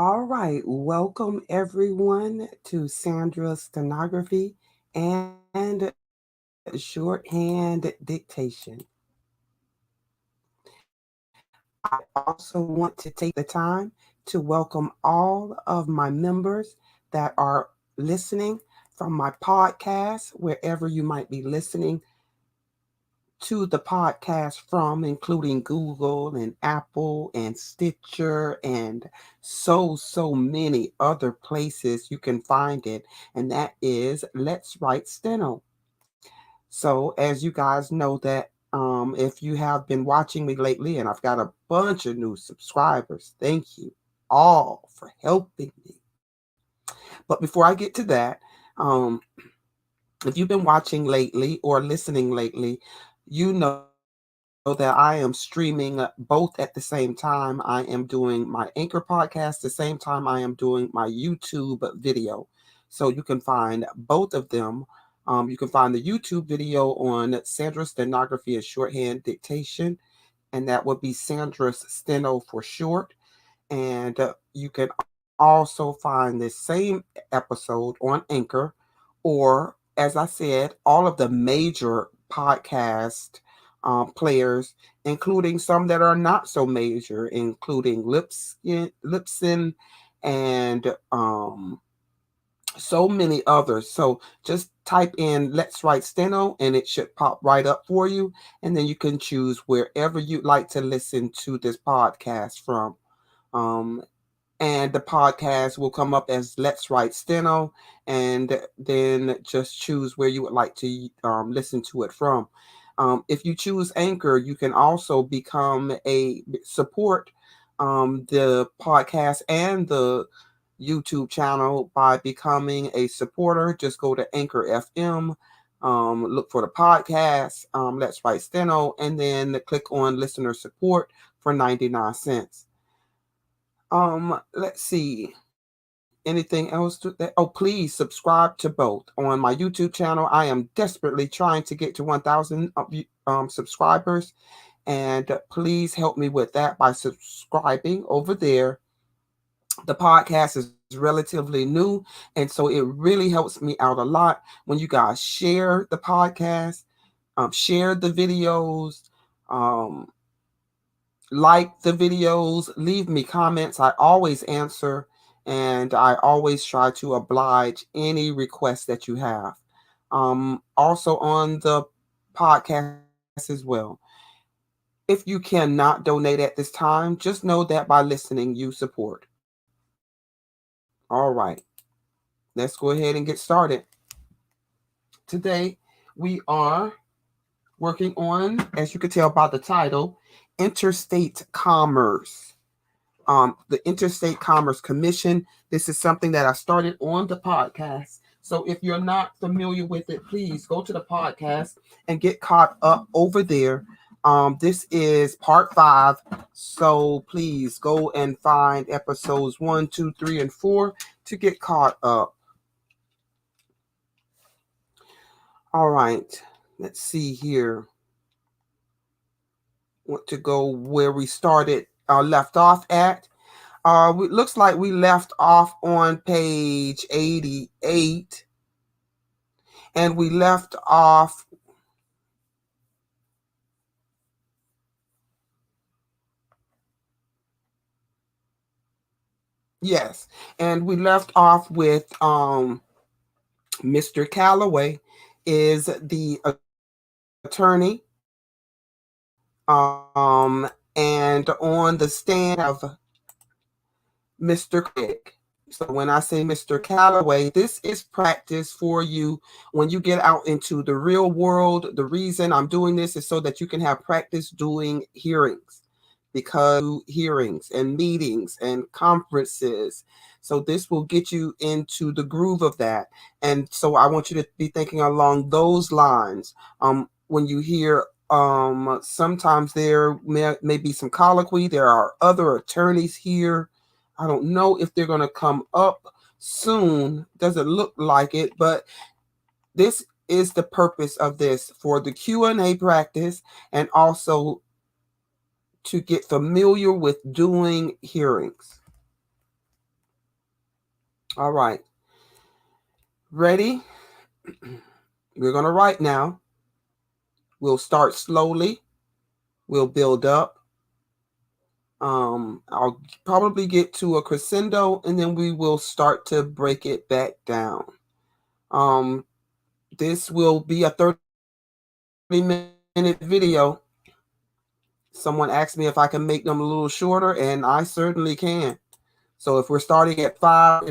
All right, welcome everyone to Sandra's stenography and shorthand dictation. I also want to take the time to welcome all of my members that are listening from my podcast, wherever you might be listening to the podcast from, including Google and Apple and Stitcher and so many other places you can find it. And that is Let's Write Steno. So as you guys know that if you have been watching me lately, and I've got a bunch of new subscribers, thank you all for helping me. But before I get to that, um, if you've been watching lately or listening lately, you know that I am streaming both at the same time. I am doing my Anchor podcast, the same time I am doing my YouTube video. So you can find both of them. You can find the YouTube video on Sandra's stenography and shorthand dictation, and that would be Sandra's Steno for short. And you can also find this same episode on Anchor, or as I said, all of the major podcast players, including some that are not so major, including Lipson and so many others. So just type in Let's Write Steno and it should pop right up for you. And then you can choose wherever you'd like to listen to this podcast from. Um, and the podcast will come up as Let's Write Steno, and then just choose where you would like to listen to it from. If you choose Anchor, you can also become a support the podcast and the YouTube channel by becoming a supporter. Just go to Anchor FM, look for the podcast, Let's Write Steno, and then click on listener support for 99 cents. Let's see. Anything else to that? Oh, please subscribe to both. On my YouTube channel, I am desperately trying to get to 1,000 subscribers, and please help me with that by subscribing over there. The podcast is relatively new, and so it really helps me out a lot when you guys share the podcast, share the videos, um, like the videos, leave me comments. I always answer, and I always try to oblige any requests that you have. Also on the podcast as well. If you cannot donate at this time, just know that by listening, you support. All right, let's go ahead and get started. Today, we are working on, as you can tell by the title, interstate commerce. The Interstate Commerce Commission. This is something that I started on the podcast. So if you're not familiar with it, please go to the podcast and get caught up over there. This is part 5. So please go and find episodes 1, 2, 3, and 4 to get caught up. All right. Let's see here. Want to go where we started, left off at. It looks like we left off on page 88, and we left off. Yes, and we left off with Mr. Calloway is the attorney, and on the stand we have Mr. Craig. So when I say Mr. Calloway, this is practice for you when you get out into the real world. The reason I'm doing this is so that you can have practice doing hearings, because hearings and meetings and conferences. So this will get you into the groove of that. And so I want you to be thinking along those lines. When you hear sometimes there may be some colloquy, there are other attorneys here. I don't know if they're going to come up soon. Doesn't look like it, but this is the purpose of this, for the Q&A practice, and also to get familiar with doing hearings. All right. Ready? We're going to write now. We'll start slowly. We'll build up. I'll probably get to a crescendo, and then we will start to break it back down. This will be a 30-minute video. Someone asked me if I can make them a little shorter, and I certainly can. So if we're starting at 5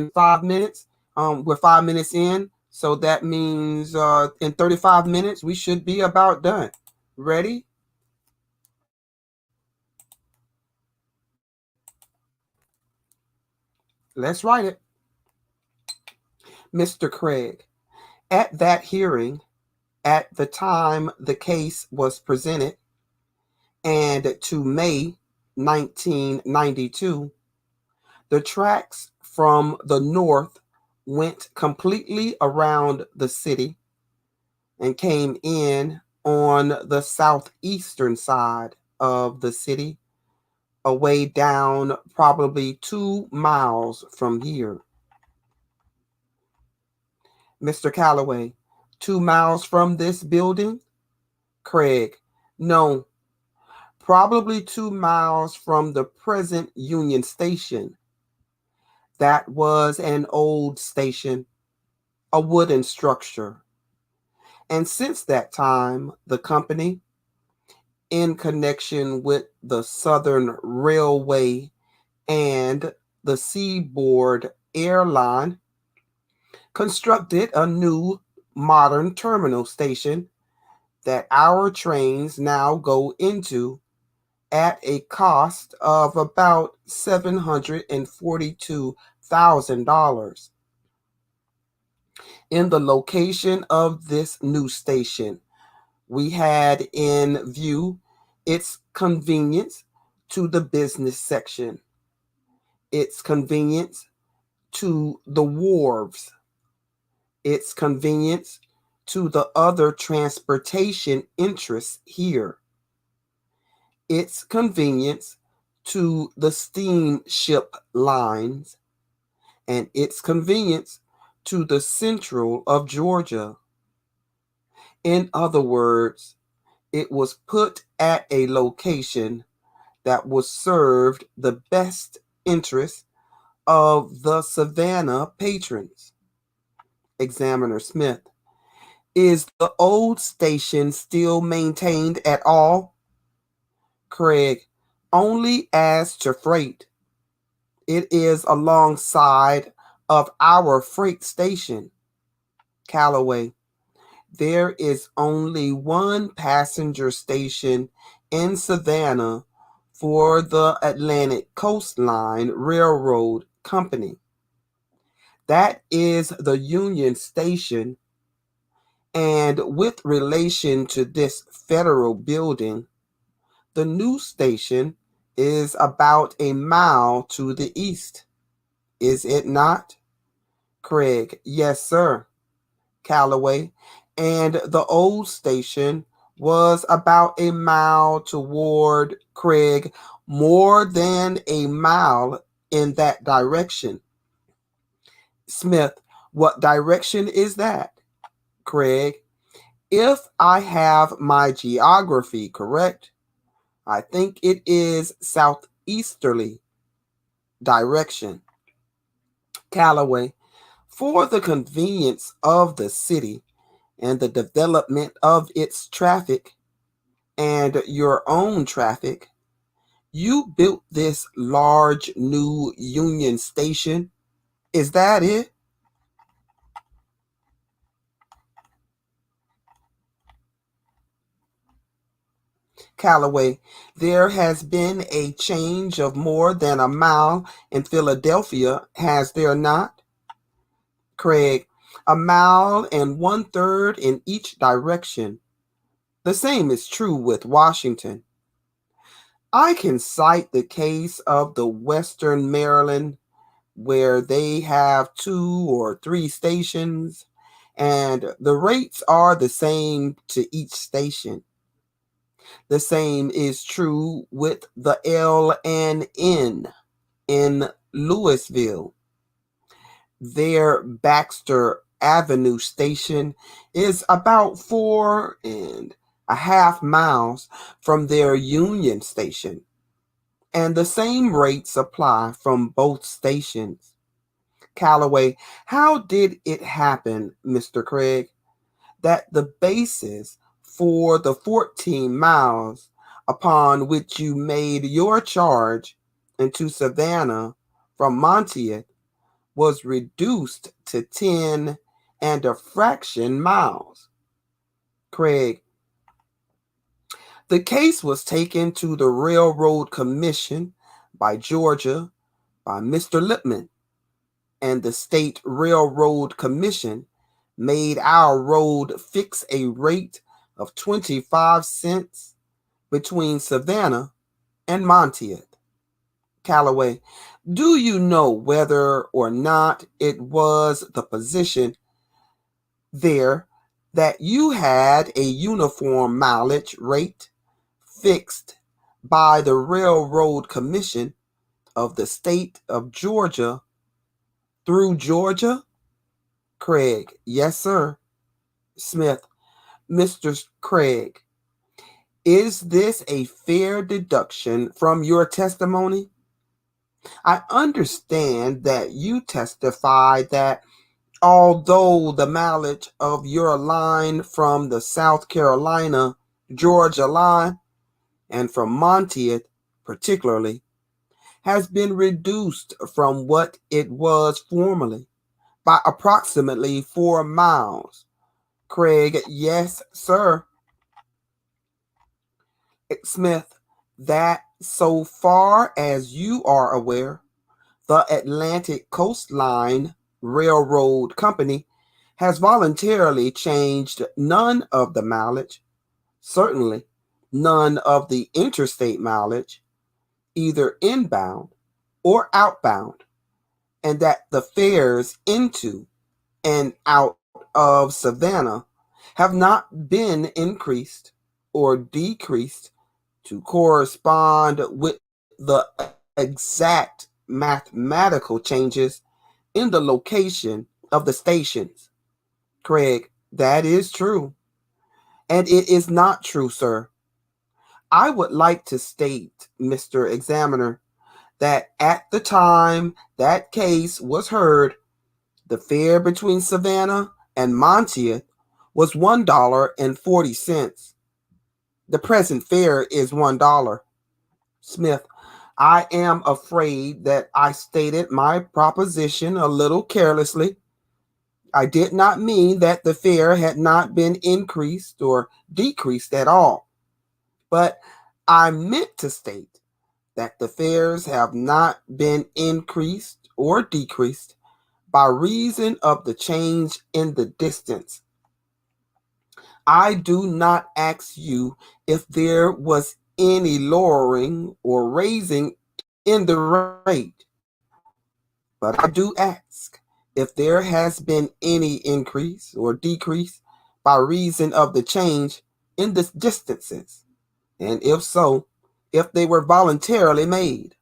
minutes, we're 5 minutes in. So that means in 35 minutes, we should be about done. Ready? Let's write it. Mr. Craig, at that hearing, at the time the case was presented, and to May 1992, the tracks from the north went completely around the city and came in on the southeastern side of the city, away down probably 2 miles from here. Mr. Calloway, 2 miles from this building? Craig, no, probably 2 miles from the present Union Station. That was an old station, a wooden structure. And since that time, the company, in connection with the Southern Railway and the Seaboard Airline, constructed a new modern terminal station that our trains now go into at a cost of about $742,000. In the location of this new station, we had in view its convenience to the business section, its convenience to the wharves, its convenience to the other transportation interests here, its convenience to the steamship lines, and its convenience to the central of Georgia. In other words, it was put at a location that was served the best interest of the Savannah patrons. Examiner Smith, is the old station still maintained at all? Craig, only as to freight. It is alongside of our freight station. Calloway, there is only one passenger station in Savannah for the Atlantic Coastline Railroad Company. That is the Union Station, and with relation to this federal building, the new station is about a mile to the east. Is it not? Craig, yes, sir. Calloway, and the old station was about a mile toward Craig, more than a mile in that direction. Smith, what direction is that? Craig, if I have my geography correct, I think it is southeasterly direction. Calloway, for the convenience of the city and the development of its traffic and your own traffic, you built this large new Union Station. Is that it? Calloway, there has been a change of more than a mile in Philadelphia, has there not? Craig, a mile and 1/3 in each direction. The same is true with Washington. I can cite the case of the Western Maryland, where they have 2 or 3 stations, and the rates are the same to each station. The same is true with the L and N in Louisville. Their Baxter Avenue station is about 4.5 miles from their Union station, and the same rates apply from both stations. Callaway, how did it happen, Mr. Craig, that the basis for the 14 miles upon which you made your charge into Savannah from Monteith was reduced to 10.1 miles? Craig, the case was taken to the Railroad Commission by Georgia by Mr. Lippman, and the State Railroad Commission made our road fix a rate of 25 cents between Savannah and Monteith. Callaway, do you know whether or not it was the position there that you had a uniform mileage rate fixed by the Railroad Commission of the state of Georgia through Georgia? Craig, yes, sir. Smith, Mr. Craig, is this a fair deduction from your testimony? I understand that you testified that although the mileage of your line from the South Carolina Georgia line and from Monteith particularly has been reduced from what it was formerly by approximately 4 miles. Craig, yes, sir. Smith, that so far as you are aware, the Atlantic Coastline Railroad Company has voluntarily changed none of the mileage, certainly none of the interstate mileage, either inbound or outbound, and that the fares into and out of Savannah have not been increased or decreased to correspond with the exact mathematical changes in the location of the stations. Craig, that is true. And it is not true, sir. I would like to state, Mr. Examiner, that at the time that case was heard, the fare between Savannah and Monteith was $1.40. The present fare is $1. Smith, I am afraid that I stated my proposition a little carelessly. I did not mean that the fare had not been increased or decreased at all, but I meant to state that the fares have not been increased or decreased by reason of the change in the distance. I do not ask you if there was any lowering or raising in the rate, but I do ask if there has been any increase or decrease by reason of the change in the distances, and if so, if they were voluntarily made.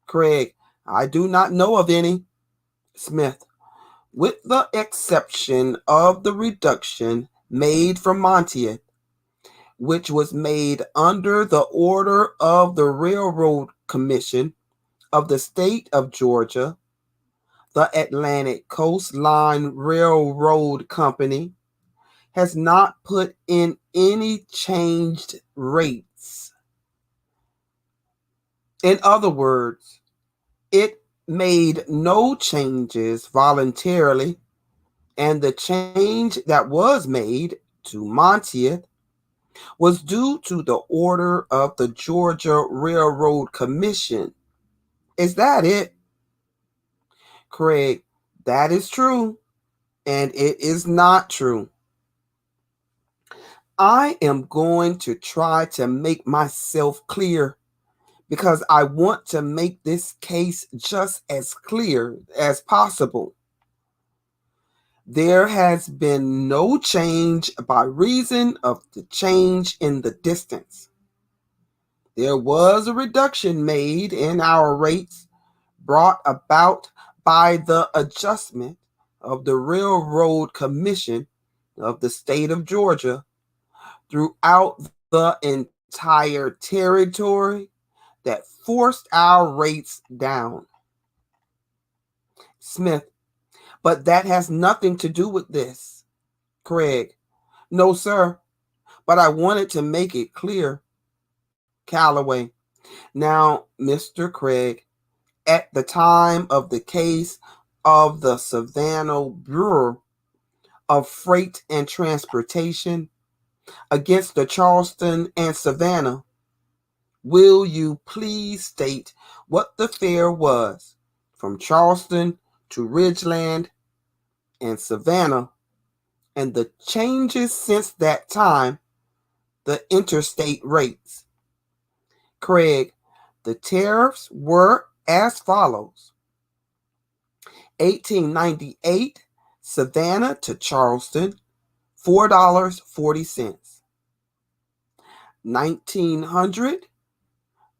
Craig, I do not know of any. Smith, with the exception of the reduction made from Monteith, which was made under the order of the Railroad Commission of the state of Georgia, the Atlantic Coastline Railroad Company has not put in any changed rates. In other words, it made no changes voluntarily, and the change that was made to Monteith was due to the order of the Georgia Railroad Commission. Is that it? Craig, that is true, and it is not true. I am going to try to make myself clear because I want to make this case just as clear as possible. There has been no change by reason of the change in the distance. There was a reduction made in our rates brought about by the adjustment of the Railroad Commission of the state of Georgia throughout the entire territory that forced our rates down. Smith, but that has nothing to do with this. Craig, no, sir, but I wanted to make it clear. Calloway, now, Mr. Craig, at the time of the case of the Savannah Bureau of Freight and Transportation against the Charleston and Savannah, will you please state what the fare was from Charleston to Ridgeland and Savannah, and the changes since that time, the interstate rates? Craig, the tariffs were as follows. 1898, Savannah to Charleston, $4.40. 1900,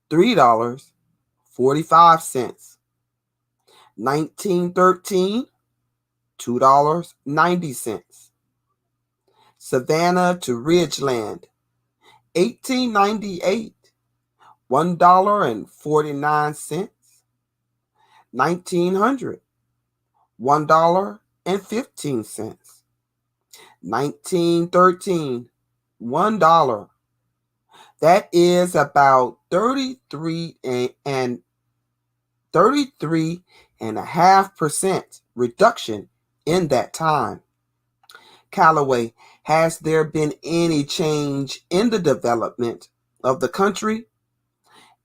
$3.45. 1913, $2.90. Savannah to Ridgeland, 1898, $1.49. 1900, $1.15. 1913, $1. That is about 33.5% reduction in that time. Calloway, has there been any change in the development of the country,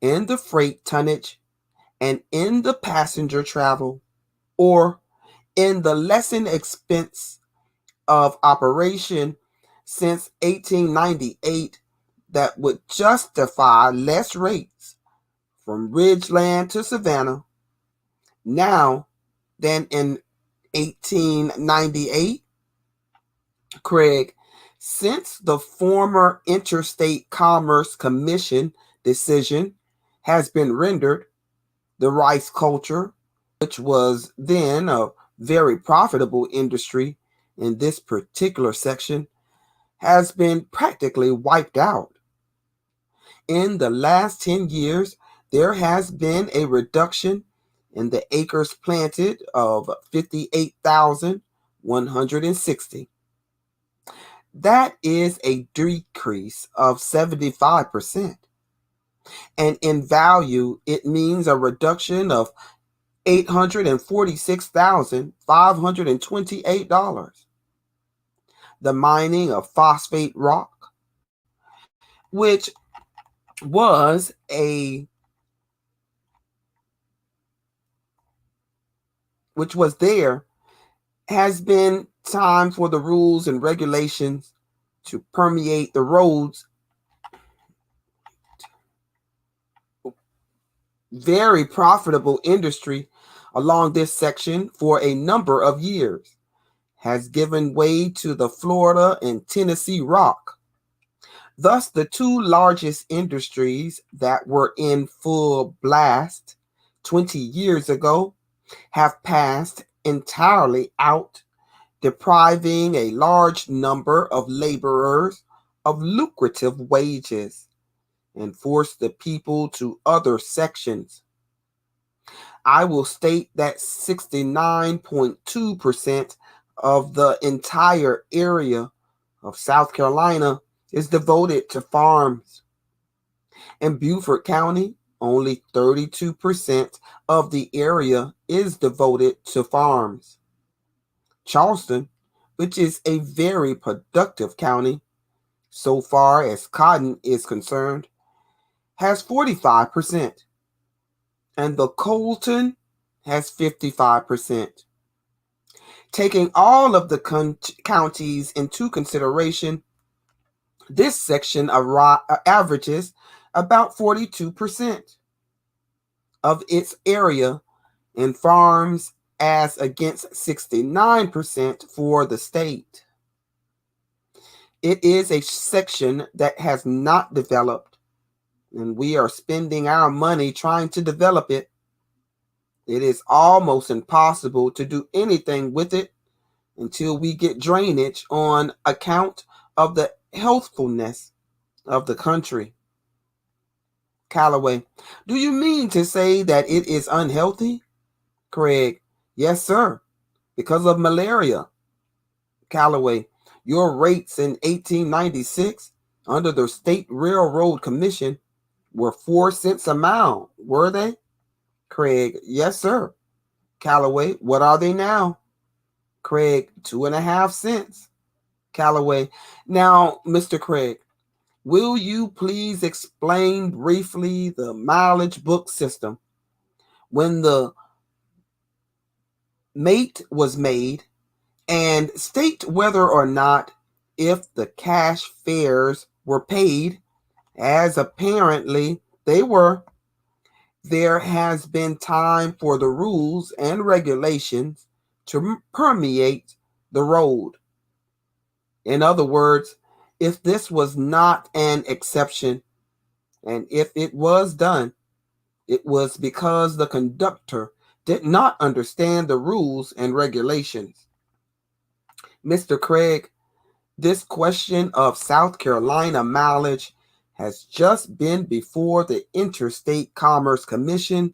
in the freight tonnage, and in the passenger travel, or in the lessened expense of operation since 1898 that would justify less rates from Ridgeland to Savannah now than in 1898? Craig, since the former Interstate Commerce Commission decision has been rendered, the rice culture, which was then a very profitable industry in this particular section, has been practically wiped out. In the last 10 years, there has been a reduction in the acres planted of 58,160. That is a decrease of 75%. And in value, it means a reduction of $846,528. The mining of phosphate rock, which was there, has been time for the rules and regulations to permeate the roads. Very profitable industry along this section for a number of years has given way to the Florida and Tennessee rock. Thus, the two largest industries that were in full blast 20 years ago have passed entirely out, depriving a large number of laborers of lucrative wages and forced the people to other sections. I will state that 69.2% of the entire area of South Carolina is devoted to farms. In Beaufort County, only 32% of the area is devoted to farms. Charleston, which is a very productive county so far as cotton is concerned, has 45%, and the Colton has 55%. Taking all of the counties into consideration, this section averages about 42% of its area in farms as against 69% for the state. It is a section that has not developed, and we are spending our money trying to develop it. It is almost impossible to do anything with it until we get drainage on account of the healthfulness of the country. Calloway, do you mean to say that it is unhealthy? Craig, yes, sir, because of malaria. Calloway, your rates in 1896 under the State Railroad Commission were 4 cents a mile, were they? Craig, yes, sir. Calloway, what are they now? Craig, 2.5 cents. Calloway, now, Mr. Craig, will you please explain briefly the mileage book system? When the mate was made, and state whether or not if the cash fares were paid, as apparently they were. There has been time for the rules and regulations to permeate the road. In other words, if this was not an exception, and if it was done, it was because the conductor did not understand the rules and regulations. Mr. Craig, this question of South Carolina mileage has just been before the Interstate Commerce Commission,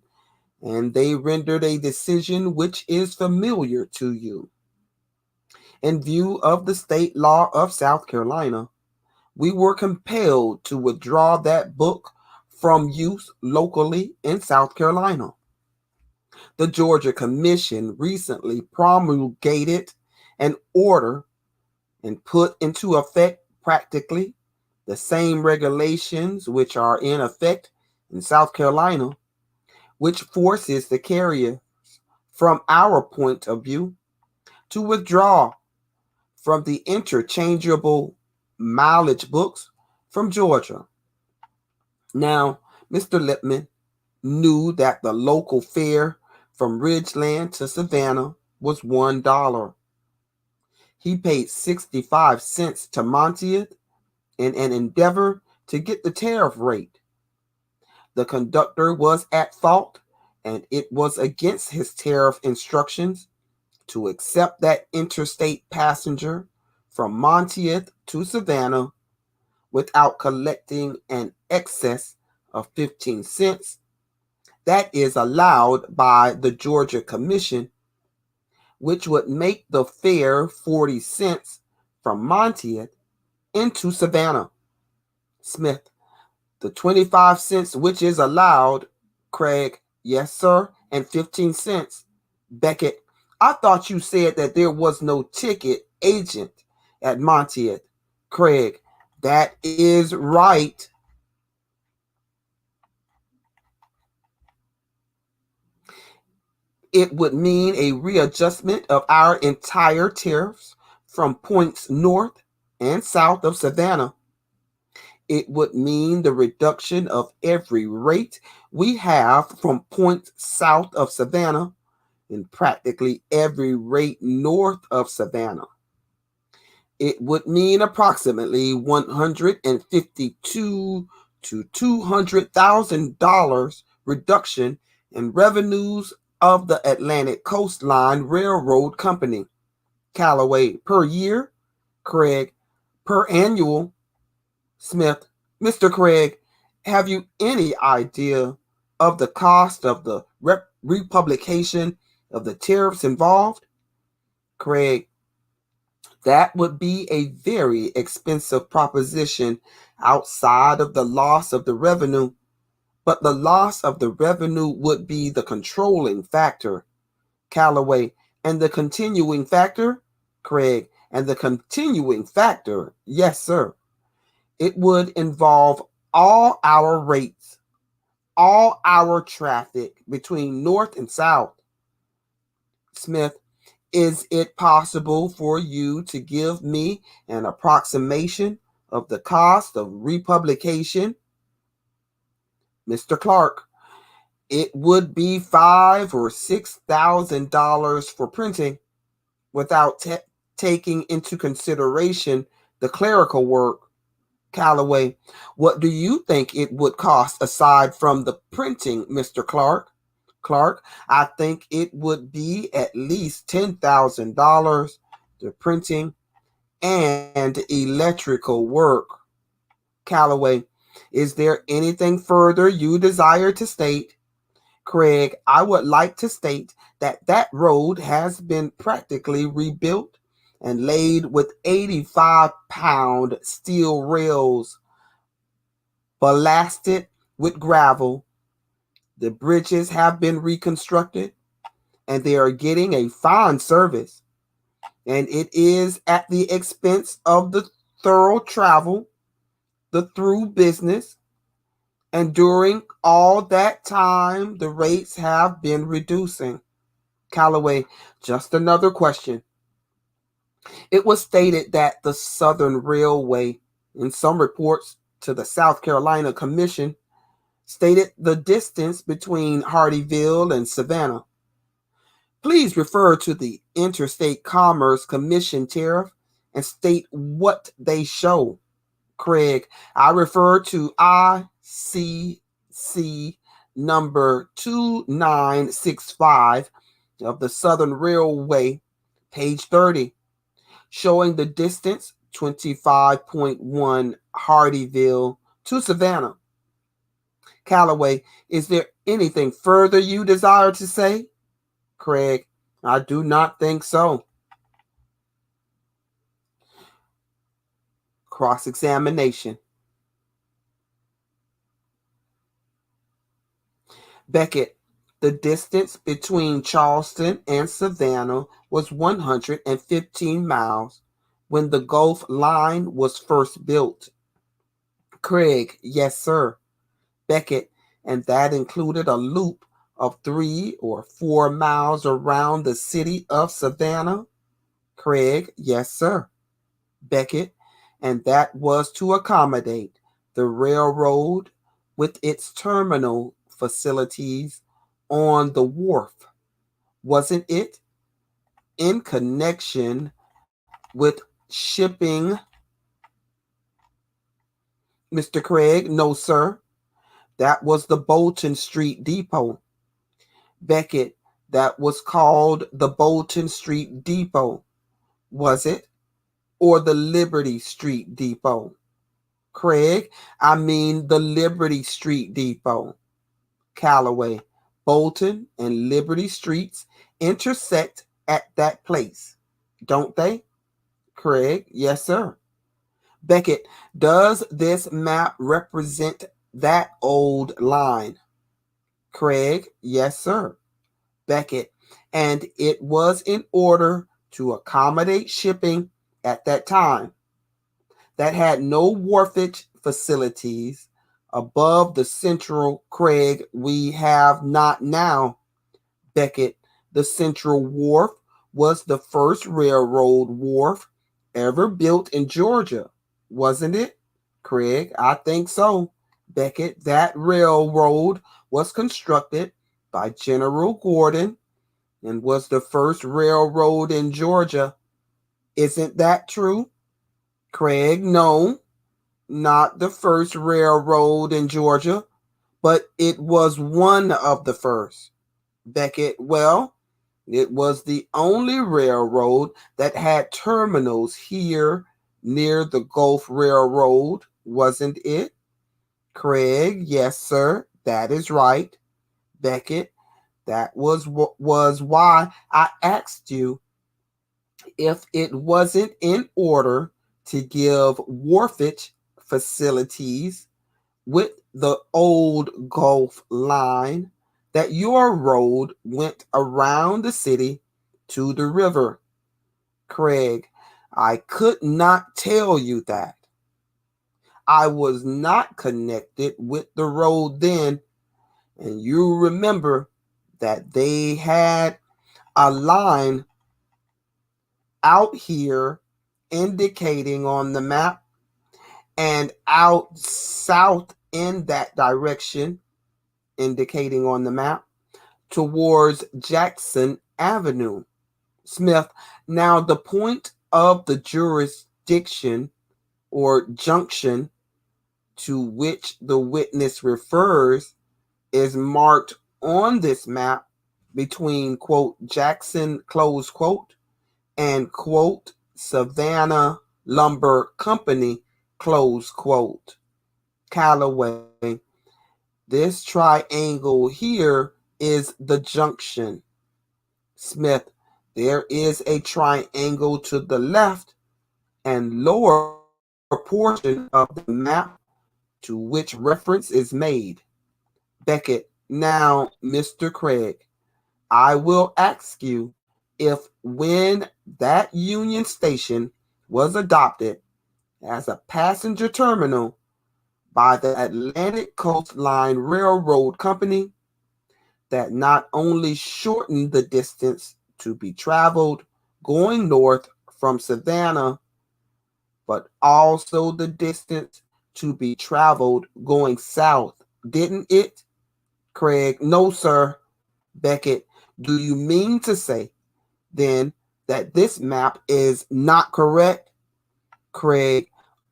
and they rendered a decision which is familiar to you. In view of the state law of South Carolina, we were compelled to withdraw that book from use locally in South Carolina. The Georgia Commission recently promulgated an order and put into effect practically the same regulations which are in effect in South Carolina, which forces the carriers, from our point of view, to withdraw from the interchangeable mileage books from Georgia. Now, Mr. Lippman knew that the local fare from Ridgeland to Savannah was $1. He paid 65 cents to Montieth in an endeavor to get the tariff rate. The conductor was at fault, and it was against his tariff instructions to accept that interstate passenger from Montieth to Savannah without collecting an excess of 15 cents that is allowed by the Georgia Commission, which would make the fare 40 cents from Montieth into Savannah. Smith, the 25 cents which is allowed. Craig, yes, sir, and 15 cents. Beckett, I thought you said that there was no ticket agent at Montieth. Craig, that is right. It would mean a readjustment of our entire tariffs from points north and south of Savannah. It would mean the reduction of every rate we have from points south of Savannah and practically every rate north of Savannah. It would mean approximately $152 to $200,000 reduction in revenues of the Atlantic Coastline Railroad Company. Calloway, per year. Craig, per annual. Smith, Mr. Craig, have you any idea of the cost of the republication of the tariffs involved? Craig, that would be a very expensive proposition outside of the loss of the revenue, but the loss of the revenue would be the controlling factor. Calloway, and the continuing factor? Craig, and the continuing factor, yes, sir. It would involve all our rates, all our traffic between north and south. Smith, is it possible for you to give me an approximation of the cost of republication? Mr. Clark, it would be $5,000 or $6,000 for printing, without taking into consideration the clerical work. Calloway, what do you think it would cost aside from the printing, Mr. Clark? Clark, I think it would be at least $10,000, the printing and electrical work. Calloway, is there anything further you desire to state? Craig, I would like to state that that road has been practically rebuilt and laid with 85-pound steel rails, ballasted with gravel. The bridges have been reconstructed and they are getting a fine service. And it is at the expense of the thorough travel, the through business, and during all that time, the rates have been reducing. Callaway, just another question. It was stated that the Southern Railway, in some reports to the South Carolina Commission, stated the distance between Hardeeville and Savannah. Please refer to the Interstate Commerce Commission tariff and state what they show. Craig, I refer to ICC number 2965 of the Southern Railway, page 30, showing the distance 25.1 Hardeeville to Savannah. Callaway, is there anything further you desire to say? Craig, I do not think so. Cross-examination. Beckett, the distance between Charleston and Savannah was 115 miles when the Gulf Line was first built. Craig, yes, sir. Beckett, and that included a loop of 3 or 4 miles around the city of Savannah. Craig, yes, sir. Beckett, and that was to accommodate the railroad with its terminal facilities on the wharf, wasn't it? In connection with shipping. Mr. Craig, no, sir. That was the Bolton Street Depot. Beckett, that was called the Bolton Street Depot, was it? Or the Liberty Street Depot? Craig, I mean the Liberty Street Depot. Callaway, Bolton and Liberty Streets intersect at that place, don't they? Craig, yes, sir. Beckett, does this map represent that old line? Craig, yes, sir. Beckett, and it was in order to accommodate shipping at that time that had no wharfage facilities above the central. Craig, we have not now. Beckett, the Central Wharf was the first railroad wharf ever built in Georgia, wasn't it? Craig, I think so. Beckett, that railroad was constructed by General Gordon and was the first railroad in Georgia. Isn't that true? Craig, no, not the first railroad in Georgia, but it was one of the first. Beckett, well, it was the only railroad that had terminals here near the Gulf Railroad, wasn't it? Craig, yes, sir, that is right. Beckett, that was why I asked you if it wasn't in order to give wharfage facilities with the old Gulf Line that your road went around the city to the river. Craig, I could not tell you that. I was not connected with the road then, and you remember that they had a line out here indicating on the map and out south in that direction indicating on the map towards Jackson Avenue. Smith, now the point of the jurisdiction or junction to which the witness refers is marked on this map between, quote, Jackson, close quote, and, quote, Savannah Lumber Company, close quote, Callaway. This triangle here is the junction. Smith, there is a triangle to the left and lower portion of the map to which reference is made. Beckett, now, Mr. Craig, I will ask you if when that Union Station was adopted as a passenger terminal by the Atlantic Coast Line Railroad Company, that not only shortened the distance to be traveled going north from Savannah, but also the distance to be traveled going south, didn't it? Craig, no, sir. Beckett, do you mean to say then that this map is not correct? Craig,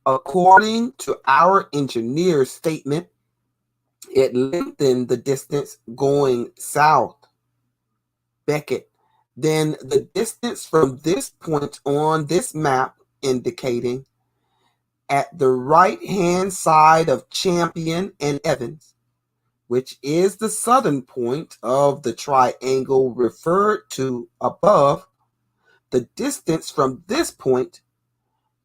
according to our engineer's statement, it lengthened the distance going south. Beckett, then the distance from this point on this map indicating at the right-hand side of Champion and Evans, which is the southern point of the triangle referred to above, the distance from this point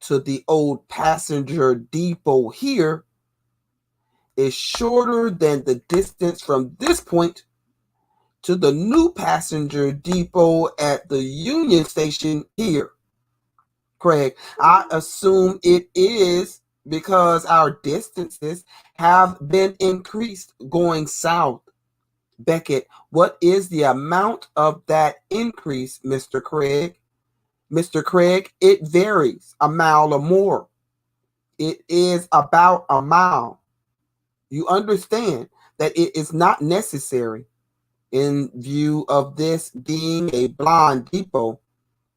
to the old passenger depot here is shorter than the distance from this point to the new passenger depot at the Union Station here. Craig, I assume it is because our distances have been increased going south. Beckett, what is the amount of that increase, Mr. Craig? Mr. Craig, it varies a mile or more. It is about a mile. You understand that it is not necessary, in view of this being a blind depot,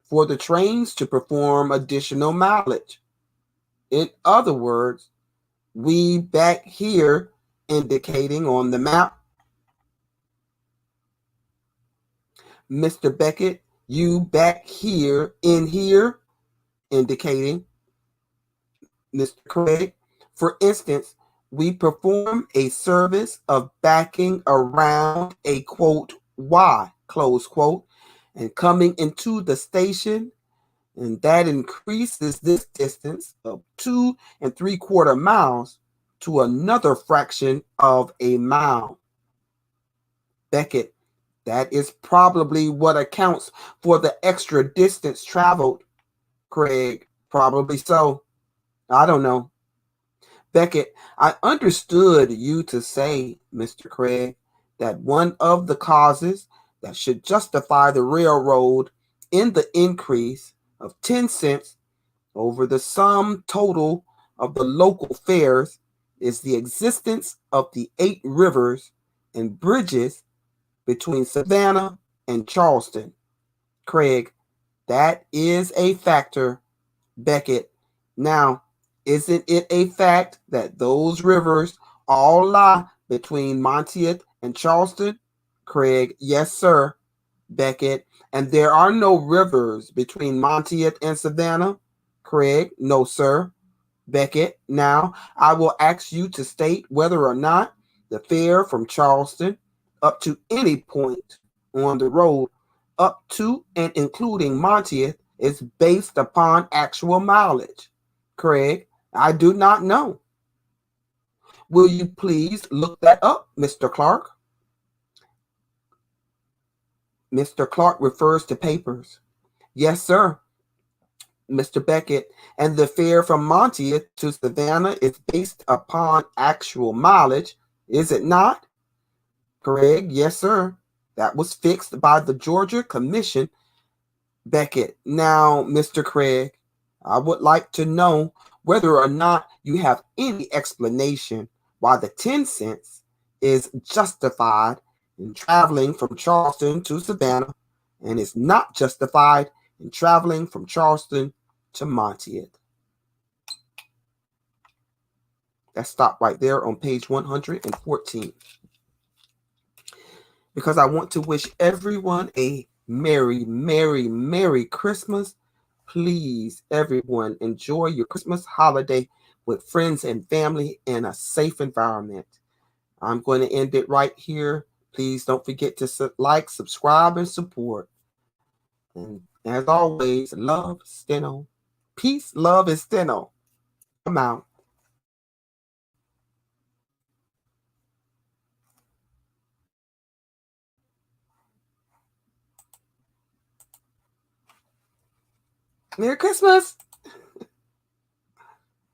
for the trains to perform additional mileage. In other words, we back here indicating on the map, Mr. Beckett, you back here in here indicating, Mr. Craig, for instance, we perform a service of backing around a, quote, Y, close quote, and coming into the station, and that increases this distance of 2 3/4 miles to another fraction of a mile. Beckett, that is probably what accounts for the extra distance traveled. Craig, probably so. I don't know. Beckett, I understood you to say, Mr. Craig, that one of the causes that should justify the railroad in the increase of 10 cents over the sum total of the local fares is the existence of the 8 rivers and bridges between Savannah and Charleston. Craig, that is a factor. Beckett, now, isn't it a fact that those rivers all lie between Monteith and Charleston? Craig, yes, sir. Beckett, and there are no rivers between Monteith and Savannah? Craig, no, sir. Beckett, now I will ask you to state whether or not the fare from Charleston up to any point on the road up to and including Monteith is based upon actual mileage. Craig, I do not know. Will you please look that up, Mr. Clark? Mr. Clark refers to papers. Yes, sir. Mr. Beckett, and the fare from Monteith to Savannah is based upon actual mileage, is it not? Craig, yes, sir. That was fixed by the Georgia Commission. Beckett, now, Mr. Craig, I would like to know whether or not you have any explanation why the 10 cents is justified in traveling from Charleston to Savannah and is not justified in traveling from Charleston to Monteith. Let's stop right there on page 114. because I want to wish everyone a merry, merry, merry Christmas. Please, everyone, enjoy your Christmas holiday with friends and family in a safe environment. I'm going to end it right here. Please don't forget to like, subscribe, and support. And as always, love, Steno. Peace, love, and Steno. I'm out. Merry Christmas.